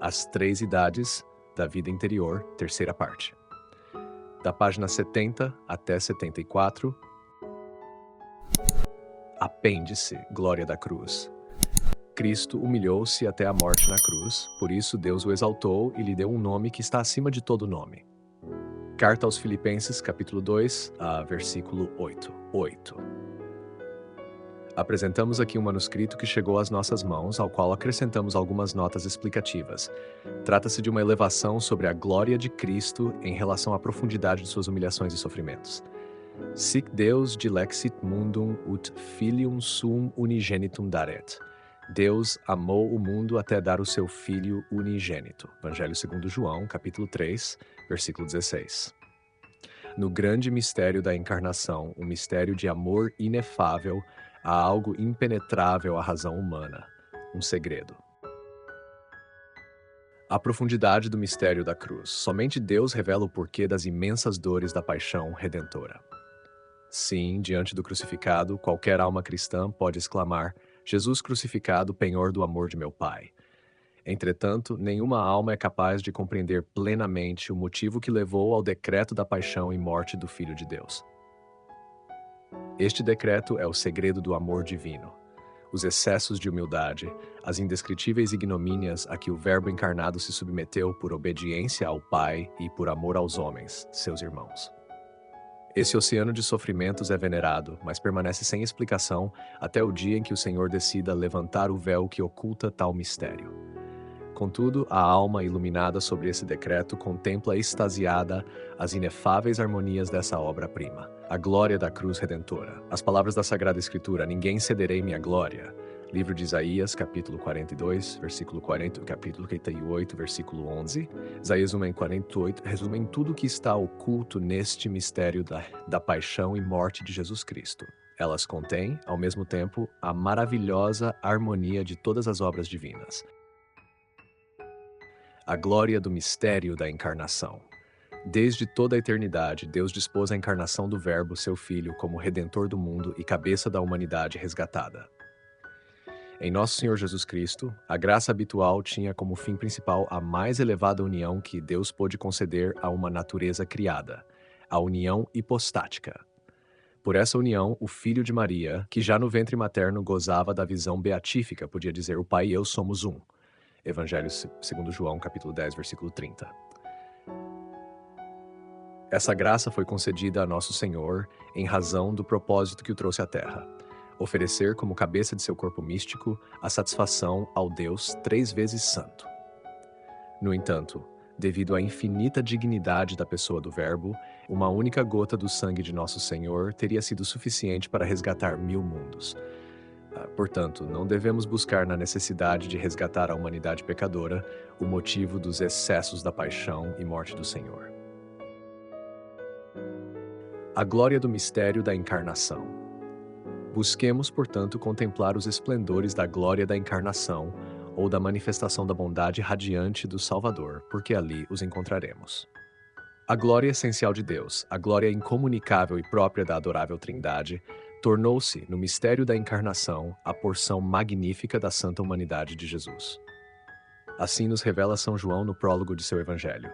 As Três Idades da Vida Interior, terceira parte. Da página 70 até 74. Apêndice, Glória da Cruz. Cristo humilhou-se até a morte na cruz, por isso Deus o exaltou e lhe deu um nome que está acima de todo nome. Carta aos Filipenses, capítulo 2, versículo 8. Apresentamos aqui um manuscrito que chegou às nossas mãos, ao qual acrescentamos algumas notas explicativas. Trata-se de uma elevação sobre a glória de Cristo em relação à profundidade de suas humilhações e sofrimentos. Sic Deus dilexit mundum ut filium suum unigenitum daret. Deus amou o mundo até dar o seu Filho unigênito. Evangelho segundo João, capítulo 3, versículo 16. No grande mistério da encarnação, um mistério de amor inefável, há algo impenetrável à razão humana, um segredo. A profundidade do mistério da cruz. Somente Deus revela o porquê das imensas dores da paixão redentora. Sim, diante do crucificado, qualquer alma cristã pode exclamar: Jesus crucificado, penhor do amor de meu Pai. Entretanto, nenhuma alma é capaz de compreender plenamente o motivo que levou ao decreto da paixão e morte do Filho de Deus. Este decreto é o segredo do amor divino. Os excessos de humildade, as indescritíveis ignomínias a que o Verbo encarnado se submeteu por obediência ao Pai e por amor aos homens, seus irmãos. Esse oceano de sofrimentos é venerado, mas permanece sem explicação até o dia em que o Senhor decida levantar o véu que oculta tal mistério. Contudo, a alma iluminada sobre esse decreto contempla extasiada as inefáveis harmonias dessa obra-prima, a glória da cruz redentora. As palavras da Sagrada Escritura: ninguém cederei minha glória. Livro de Isaías, capítulo 42, versículo 40, capítulo 48, versículo 11. Isaías 1 em 48 resumem tudo o que está oculto neste mistério da paixão e morte de Jesus Cristo. Elas contêm, ao mesmo tempo, a maravilhosa harmonia de todas as obras divinas. A glória do mistério da encarnação. Desde toda a eternidade, Deus dispôs a encarnação do Verbo, seu Filho, como Redentor do mundo e cabeça da humanidade resgatada. Em nosso Senhor Jesus Cristo, a graça habitual tinha como fim principal a mais elevada união que Deus pôde conceder a uma natureza criada, a união hipostática. Por essa união, o Filho de Maria, que já no ventre materno gozava da visão beatífica, podia dizer: o Pai e eu somos um. Evangelho segundo João, capítulo 10, versículo 30. Essa graça foi concedida a nosso Senhor em razão do propósito que o trouxe à Terra: oferecer como cabeça de seu corpo místico a satisfação ao Deus 3 vezes santo. No entanto, devido à infinita dignidade da pessoa do Verbo, uma única gota do sangue de nosso Senhor teria sido suficiente para resgatar 1000 mundos. Portanto, não devemos buscar na necessidade de resgatar a humanidade pecadora o motivo dos excessos da paixão e morte do Senhor. A glória do mistério da encarnação. Busquemos, portanto, contemplar os esplendores da glória da encarnação ou da manifestação da bondade radiante do Salvador, porque ali os encontraremos. A glória essencial de Deus, a glória incomunicável e própria da adorável Trindade, tornou-se, no mistério da encarnação, a porção magnífica da santa humanidade de Jesus. Assim nos revela São João no prólogo de seu Evangelho: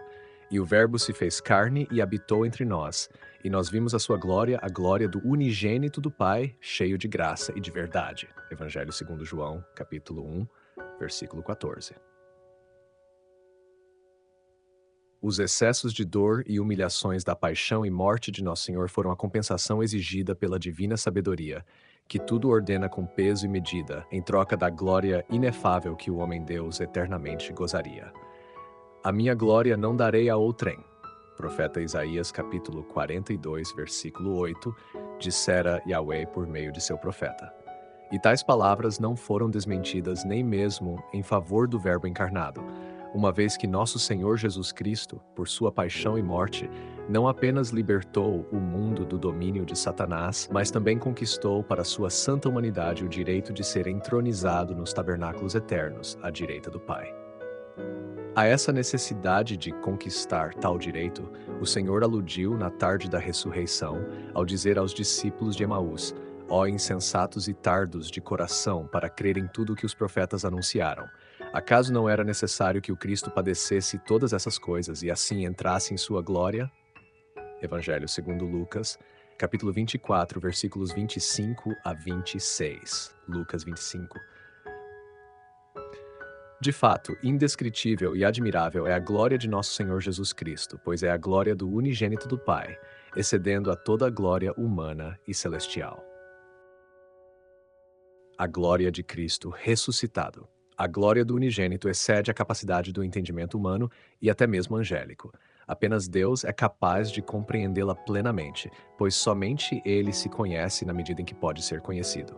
e o Verbo se fez carne e habitou entre nós, e nós vimos a sua glória, a glória do unigênito do Pai, cheio de graça e de verdade. Evangelho segundo João, capítulo 1, versículo 14. Os excessos de dor e humilhações da paixão e morte de Nosso Senhor foram a compensação exigida pela divina sabedoria, que tudo ordena com peso e medida, em troca da glória inefável que o homem-Deus eternamente gozaria. A minha glória não darei a outrem. Profeta Isaías, capítulo 42, versículo 8, dissera Yahweh por meio de seu profeta. E tais palavras não foram desmentidas nem mesmo em favor do Verbo encarnado, uma vez que nosso Senhor Jesus Cristo, por sua paixão e morte, não apenas libertou o mundo do domínio de Satanás, mas também conquistou para sua santa humanidade o direito de ser entronizado nos tabernáculos eternos, à direita do Pai. A essa necessidade de conquistar tal direito, o Senhor aludiu na tarde da ressurreição, ao dizer aos discípulos de Emaús: ó insensatos e tardos de coração para crerem tudo o que os profetas anunciaram. Acaso não era necessário que o Cristo padecesse todas essas coisas e assim entrasse em sua glória? Evangelho segundo Lucas, capítulo 24, versículos 25 a 26. Lucas 25. De fato, indescritível e admirável é a glória de nosso Senhor Jesus Cristo, pois é a glória do unigênito do Pai, excedendo a toda a glória humana e celestial. A glória de Cristo ressuscitado. A glória do unigênito excede a capacidade do entendimento humano e até mesmo angélico. Apenas Deus é capaz de compreendê-la plenamente, pois somente Ele se conhece na medida em que pode ser conhecido.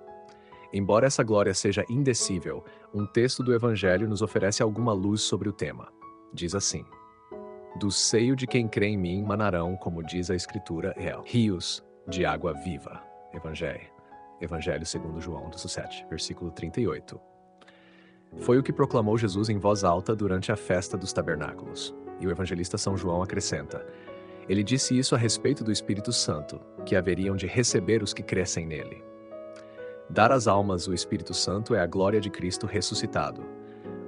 Embora essa glória seja indecível, um texto do Evangelho nos oferece alguma luz sobre o tema. Diz assim: do seio de quem crê em mim manarão, como diz a Escritura, rios de água viva. Evangelho segundo João 17, versículo 38. Foi o que proclamou Jesus em voz alta durante a festa dos tabernáculos. E o evangelista São João acrescenta: ele disse isso a respeito do Espírito Santo, que haveriam de receber os que crescem nele. Dar às almas o Espírito Santo é a glória de Cristo ressuscitado,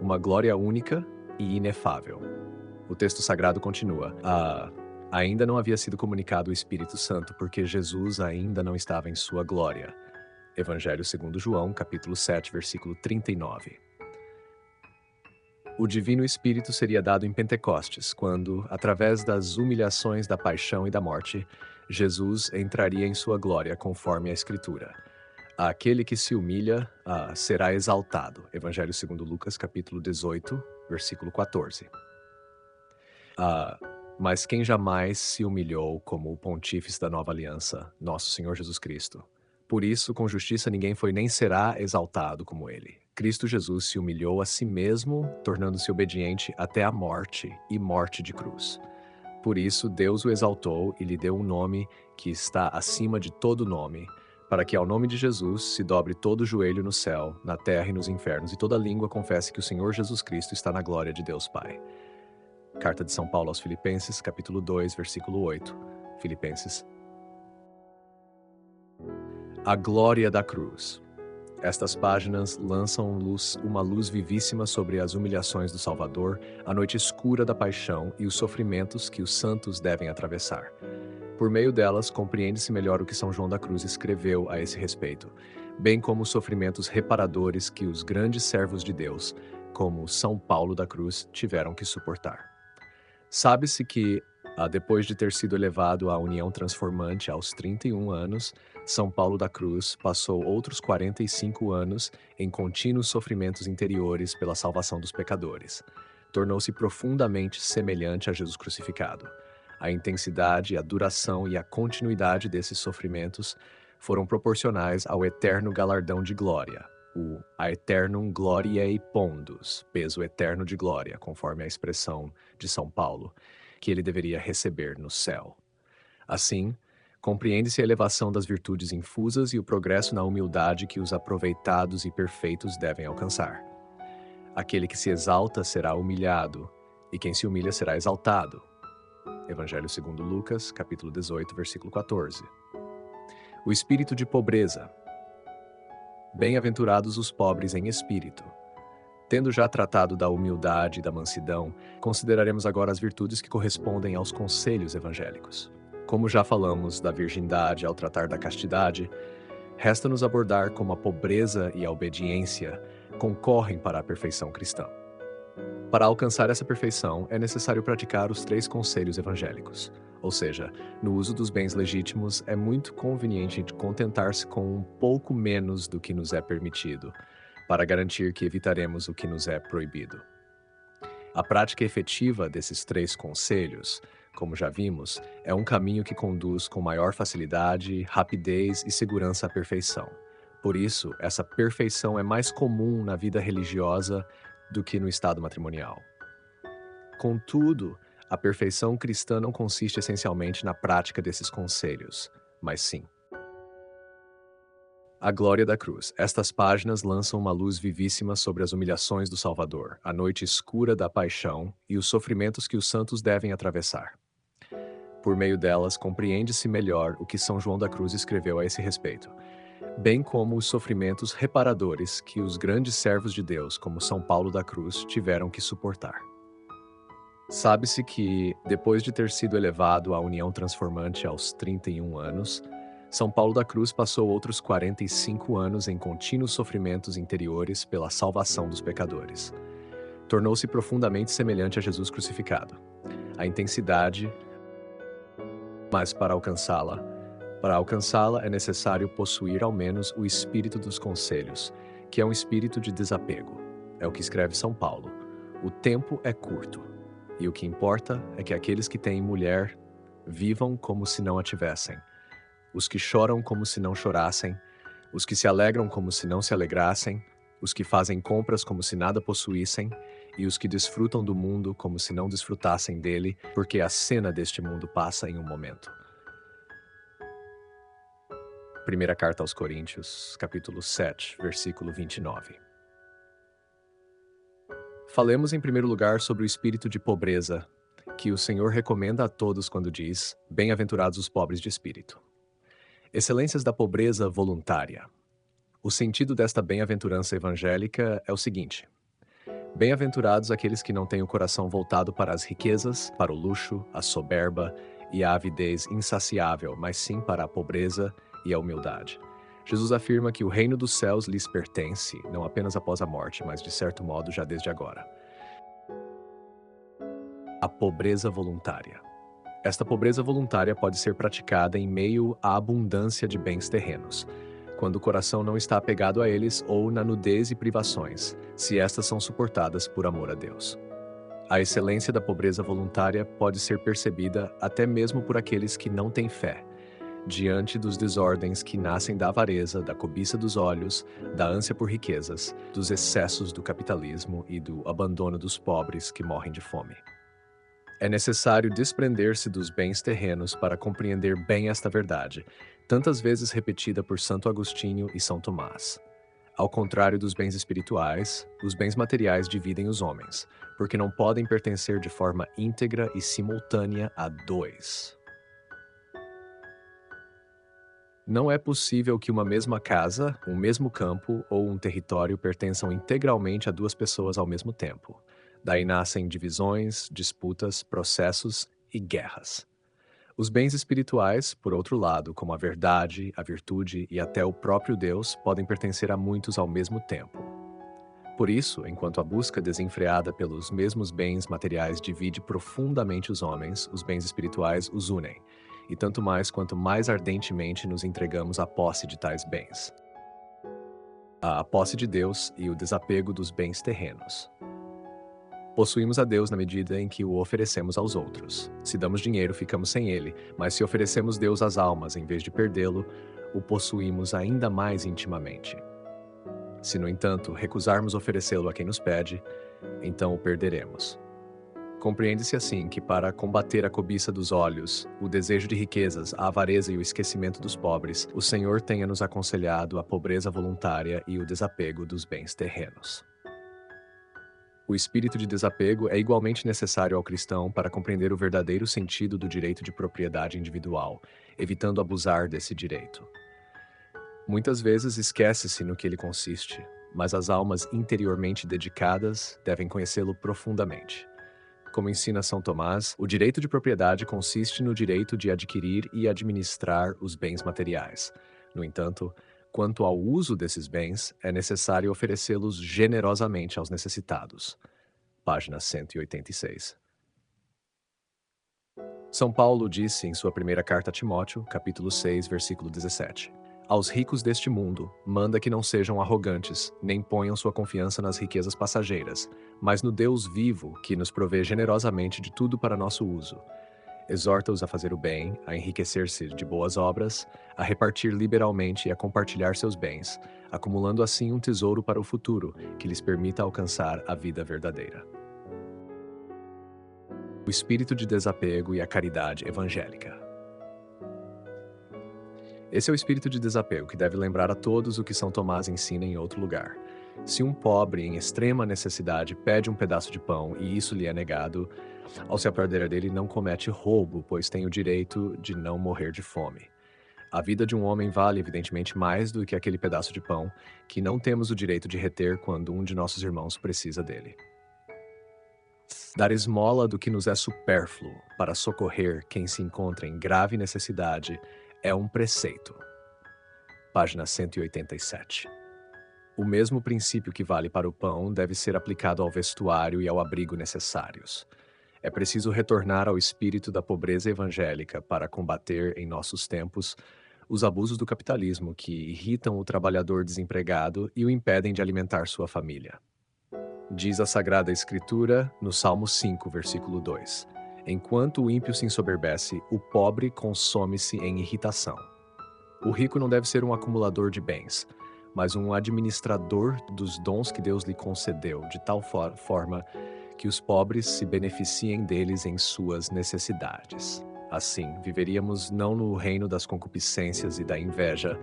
uma glória única e inefável. O texto sagrado continua: ainda não havia sido comunicado o Espírito Santo, porque Jesus ainda não estava em sua glória. Evangelho segundo João, capítulo 7, versículo 39. O Divino Espírito seria dado em Pentecostes, quando, através das humilhações da paixão e da morte, Jesus entraria em sua glória, conforme a Escritura. Aquele que se humilha será exaltado. Evangelho segundo Lucas, capítulo 18, versículo 14. Mas quem jamais se humilhou como o pontífice da nova aliança, nosso Senhor Jesus Cristo? Por isso, com justiça ninguém foi nem será exaltado como ele. Cristo Jesus se humilhou a si mesmo, tornando-se obediente até a morte e morte de cruz. Por isso, Deus o exaltou e lhe deu um nome que está acima de todo nome, para que ao nome de Jesus se dobre todo o joelho no céu, na terra e nos infernos, e toda língua confesse que o Senhor Jesus Cristo está na glória de Deus Pai. Carta de São Paulo aos Filipenses, capítulo 2, versículo 8. Filipenses. A glória da cruz. Estas páginas lançam uma luz vivíssima sobre as humilhações do Salvador, a noite escura da paixão e os sofrimentos que os santos devem atravessar. Por meio delas, compreende-se melhor o que São João da Cruz escreveu a esse respeito, bem como os sofrimentos reparadores que os grandes servos de Deus, como São Paulo da Cruz, tiveram que suportar. Sabe-se que, depois de ter sido elevado à união transformante aos 31 anos, São Paulo da Cruz passou outros 45 anos em contínuos sofrimentos interiores pela salvação dos pecadores. Tornou-se profundamente semelhante a Jesus crucificado. A intensidade, a duração e a continuidade desses sofrimentos foram proporcionais ao eterno galardão de glória, o aeternum gloriae pondus, peso eterno de glória, conforme a expressão de São Paulo, que ele deveria receber no céu. Assim, compreende-se a elevação das virtudes infusas e o progresso na humildade que os aproveitados e perfeitos devem alcançar. Aquele que se exalta será humilhado, e quem se humilha será exaltado. Evangelho segundo Lucas, capítulo 18, versículo 14. O espírito de pobreza. Bem-aventurados os pobres em espírito. Tendo já tratado da humildade e da mansidão, consideraremos agora as virtudes que correspondem aos conselhos evangélicos. Como já falamos da virgindade ao tratar da castidade, resta-nos abordar como a pobreza e a obediência concorrem para a perfeição cristã. Para alcançar essa perfeição, é necessário praticar os 3 conselhos evangélicos. Ou seja, no uso dos bens legítimos, é muito conveniente contentar-se com um pouco menos do que nos é permitido, para garantir que evitaremos o que nos é proibido. A prática efetiva desses 3 conselhos, como já vimos, é um caminho que conduz com maior facilidade, rapidez e segurança à perfeição. Por isso, essa perfeição é mais comum na vida religiosa do que no estado matrimonial. Contudo, a perfeição cristã não consiste essencialmente na prática desses conselhos, mas sim. A glória da cruz. Estas páginas lançam uma luz vivíssima sobre as humilhações do Salvador, a noite escura da paixão e os sofrimentos que os santos devem atravessar. Por meio delas, compreende-se melhor o que São João da Cruz escreveu a esse respeito, bem como os sofrimentos reparadores que os grandes servos de Deus, como São Paulo da Cruz, tiveram que suportar. Sabe-se que, depois de ter sido elevado à união transformante aos 31 anos, São Paulo da Cruz passou outros 45 anos em contínuos sofrimentos interiores pela salvação dos pecadores. Tornou-se profundamente semelhante a Jesus crucificado. A intensidade, mas para alcançá-la é necessário possuir ao menos o espírito dos conselhos, que é um espírito de desapego. É o que escreve São Paulo. O tempo é curto, e o que importa é que aqueles que têm mulher vivam como se não a tivessem, os que choram como se não chorassem, os que se alegram como se não se alegrassem, os que fazem compras como se nada possuíssem, e os que desfrutam do mundo como se não desfrutassem dele, porque a cena deste mundo passa em um momento. Primeira carta aos Coríntios, capítulo 7, versículo 29. Falemos em primeiro lugar sobre o espírito de pobreza, que o Senhor recomenda a todos quando diz: bem-aventurados os pobres de espírito. Excelências da pobreza voluntária. O sentido desta bem-aventurança evangélica é o seguinte: bem-aventurados aqueles que não têm o coração voltado para as riquezas, para o luxo, a soberba e a avidez insaciável, mas sim para a pobreza e a humildade. Jesus afirma que o reino dos céus lhes pertence, não apenas após a morte, mas de certo modo já desde agora. A pobreza voluntária. Esta pobreza voluntária pode ser praticada em meio à abundância de bens terrenos, quando o coração não está apegado a eles, ou na nudez e privações, se estas são suportadas por amor a Deus. A excelência da pobreza voluntária pode ser percebida até mesmo por aqueles que não têm fé, diante dos desordens que nascem da avareza, da cobiça dos olhos, da ânsia por riquezas, dos excessos do capitalismo e do abandono dos pobres que morrem de fome. É necessário desprender-se dos bens terrenos para compreender bem esta verdade, tantas vezes repetida por Santo Agostinho e São Tomás. Ao contrário dos bens espirituais, os bens materiais dividem os homens, porque não podem pertencer de forma íntegra e simultânea a dois. Não é possível que uma mesma casa, um mesmo campo ou um território pertençam integralmente a duas pessoas ao mesmo tempo. Daí nascem divisões, disputas, processos e guerras. Os bens espirituais, por outro lado, como a verdade, a virtude e até o próprio Deus, podem pertencer a muitos ao mesmo tempo. Por isso, enquanto a busca desenfreada pelos mesmos bens materiais divide profundamente os homens, os bens espirituais os unem, e tanto mais quanto mais ardentemente nos entregamos à posse de tais bens. A posse de Deus e o desapego dos bens terrenos. Possuímos a Deus na medida em que o oferecemos aos outros. Se damos dinheiro, ficamos sem ele, mas se oferecemos Deus às almas em vez de perdê-lo, o possuímos ainda mais intimamente. Se, no entanto, recusarmos oferecê-lo a quem nos pede, então o perderemos. Compreende-se assim que, para combater a cobiça dos olhos, o desejo de riquezas, a avareza e o esquecimento dos pobres, o Senhor tenha nos aconselhado a pobreza voluntária e o desapego dos bens terrenos. O espírito de desapego é igualmente necessário ao cristão para compreender o verdadeiro sentido do direito de propriedade individual, evitando abusar desse direito. Muitas vezes esquece-se no que ele consiste, mas as almas interiormente dedicadas devem conhecê-lo profundamente. Como ensina São Tomás, o direito de propriedade consiste no direito de adquirir e administrar os bens materiais. No entanto, quanto ao uso desses bens, é necessário oferecê-los generosamente aos necessitados. Página 186. São Paulo disse em sua primeira carta a Timóteo, capítulo 6, versículo 17: aos ricos deste mundo, manda que não sejam arrogantes, nem ponham sua confiança nas riquezas passageiras, mas no Deus vivo, que nos provê generosamente de tudo para nosso uso. Exorta-os a fazer o bem, a enriquecer-se de boas obras, a repartir liberalmente e a compartilhar seus bens, acumulando assim um tesouro para o futuro, que lhes permita alcançar a vida verdadeira. O espírito de desapego e a caridade evangélica. Esse é o espírito de desapego que deve lembrar a todos o que São Tomás ensina em outro lugar. Se um pobre em extrema necessidade pede um pedaço de pão e isso lhe é negado, ao se apoderar dele não comete roubo, pois tem o direito de não morrer de fome. A vida de um homem vale, evidentemente, mais do que aquele pedaço de pão que não temos o direito de reter quando um de nossos irmãos precisa dele. Dar esmola do que nos é supérfluo para socorrer quem se encontra em grave necessidade é um preceito. Página 187. O mesmo princípio que vale para o pão deve ser aplicado ao vestuário e ao abrigo necessários. É preciso retornar ao espírito da pobreza evangélica para combater, em nossos tempos, os abusos do capitalismo que irritam o trabalhador desempregado e o impedem de alimentar sua família. Diz a Sagrada Escritura, no Salmo 5, versículo 2: Enquanto o ímpio se ensoberbece, o pobre consome-se em irritação. O rico não deve ser um acumulador de bens, mas um administrador dos dons que Deus lhe concedeu, de tal forma que os pobres se beneficiem deles em suas necessidades. Assim, viveríamos não no reino das concupiscências e da inveja,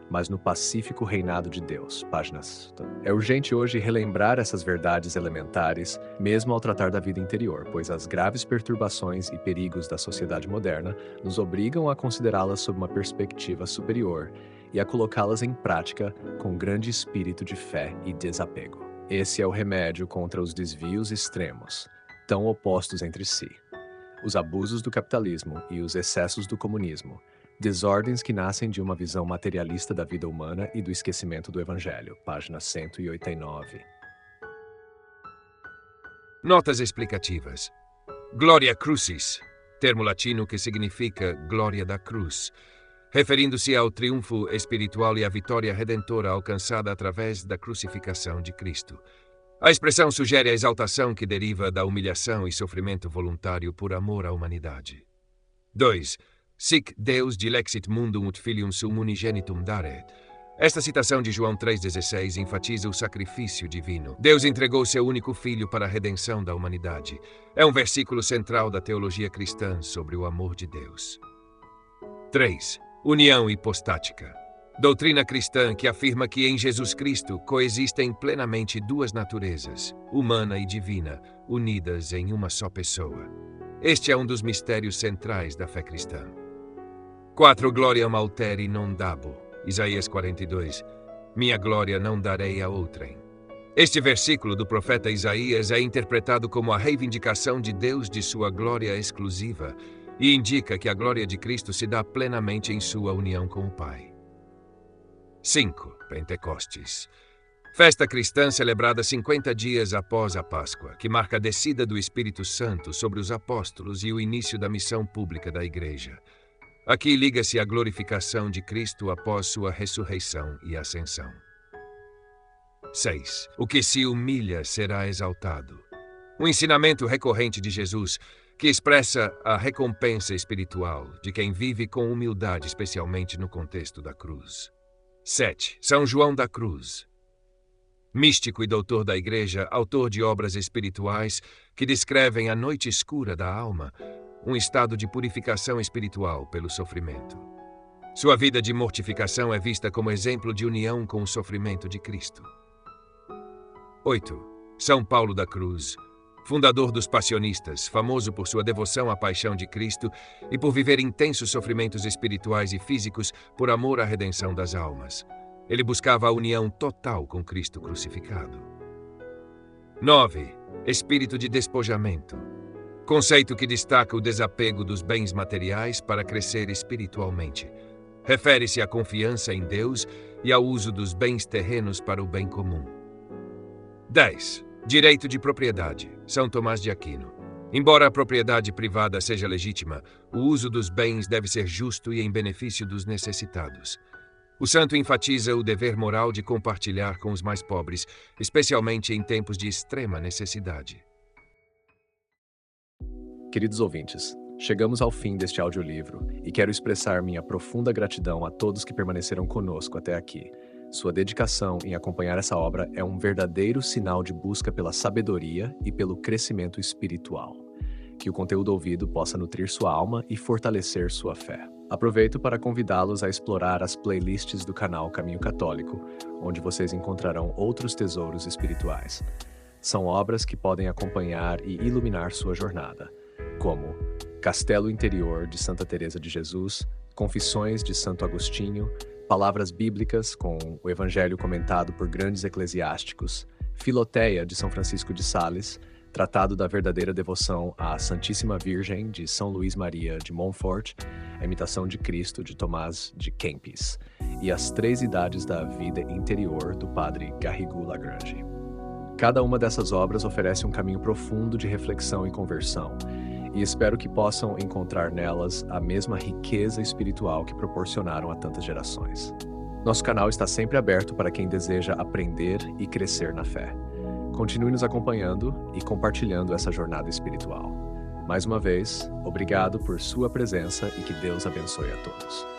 mas no pacífico reinado de Deus. Páginas. É urgente hoje relembrar essas verdades elementares, mesmo ao tratar da vida interior, pois as graves perturbações e perigos da sociedade moderna nos obrigam a considerá-las sob uma perspectiva superior e a colocá-las em prática com grande espírito de fé e desapego. Esse é o remédio contra os desvios extremos, tão opostos entre si: os abusos do capitalismo e os excessos do comunismo, desordens que nascem de uma visão materialista da vida humana e do esquecimento do Evangelho. Página 189. Notas explicativas. Gloria Crucis, termo latino que significa glória da cruz, referindo-se ao triunfo espiritual e à vitória redentora alcançada através da crucificação de Cristo. A expressão sugere a exaltação que deriva da humilhação e sofrimento voluntário por amor à humanidade. 2. Sic Deus dilexit mundum ut filium sum unigenitum dare. Esta citação de João 3,16 enfatiza o sacrifício divino. Deus entregou seu único filho para a redenção da humanidade. É um versículo central da teologia cristã sobre o amor de Deus. 3. União hipostática. Doutrina cristã que afirma que em Jesus Cristo coexistem plenamente duas naturezas, humana e divina, unidas em uma só pessoa. Este é um dos mistérios centrais da fé cristã. 4. Gloriam alteri non dabo. Isaías 42. Minha glória não darei a outrem. Este versículo do profeta Isaías é interpretado como a reivindicação de Deus de sua glória exclusiva e indica que a glória de Cristo se dá plenamente em sua união com o Pai. 5. Pentecostes. Festa cristã celebrada 50 dias após a Páscoa, que marca a descida do Espírito Santo sobre os apóstolos e o início da missão pública da Igreja. Aqui liga-se a glorificação de Cristo após sua ressurreição e ascensão. 6. O que se humilha será exaltado. Um ensinamento recorrente de Jesus que expressa a recompensa espiritual de quem vive com humildade, especialmente no contexto da cruz. 7. São João da Cruz. Místico e doutor da Igreja, autor de obras espirituais que descrevem a noite escura da alma, um estado de purificação espiritual pelo sofrimento. Sua vida de mortificação é vista como exemplo de união com o sofrimento de Cristo. 8. São Paulo da Cruz, fundador dos passionistas, famoso por sua devoção à paixão de Cristo e por viver intensos sofrimentos espirituais e físicos por amor à redenção das almas. Ele buscava a união total com Cristo crucificado. 9. Espírito de despojamento. Conceito que destaca o desapego dos bens materiais para crescer espiritualmente. Refere-se à confiança em Deus e ao uso dos bens terrenos para o bem comum. 10. Direito de propriedade. São Tomás de Aquino. Embora a propriedade privada seja legítima, o uso dos bens deve ser justo e em benefício dos necessitados. O santo enfatiza o dever moral de compartilhar com os mais pobres, especialmente em tempos de extrema necessidade. Queridos ouvintes, chegamos ao fim deste audiolivro e quero expressar minha profunda gratidão a todos que permaneceram conosco até aqui. Sua dedicação em acompanhar essa obra é um verdadeiro sinal de busca pela sabedoria e pelo crescimento espiritual. Que o conteúdo ouvido possa nutrir sua alma e fortalecer sua fé. Aproveito para convidá-los a explorar as playlists do canal Caminho Católico, onde vocês encontrarão outros tesouros espirituais. São obras que podem acompanhar e iluminar sua jornada, como Castelo Interior de Santa Teresa de Jesus, Confissões de Santo Agostinho, Palavras Bíblicas com o Evangelho comentado por grandes eclesiásticos, Filoteia de São Francisco de Sales, Tratado da Verdadeira Devoção à Santíssima Virgem de São Luís Maria de Montfort, A Imitação de Cristo de Tomás de Kempis e As Três Idades da Vida Interior do Padre Garrigou Lagrange. Cada uma dessas obras oferece um caminho profundo de reflexão e conversão, e espero que possam encontrar nelas a mesma riqueza espiritual que proporcionaram a tantas gerações. Nosso canal está sempre aberto para quem deseja aprender e crescer na fé. Continue nos acompanhando e compartilhando essa jornada espiritual. Mais uma vez, obrigado por sua presença e que Deus abençoe a todos.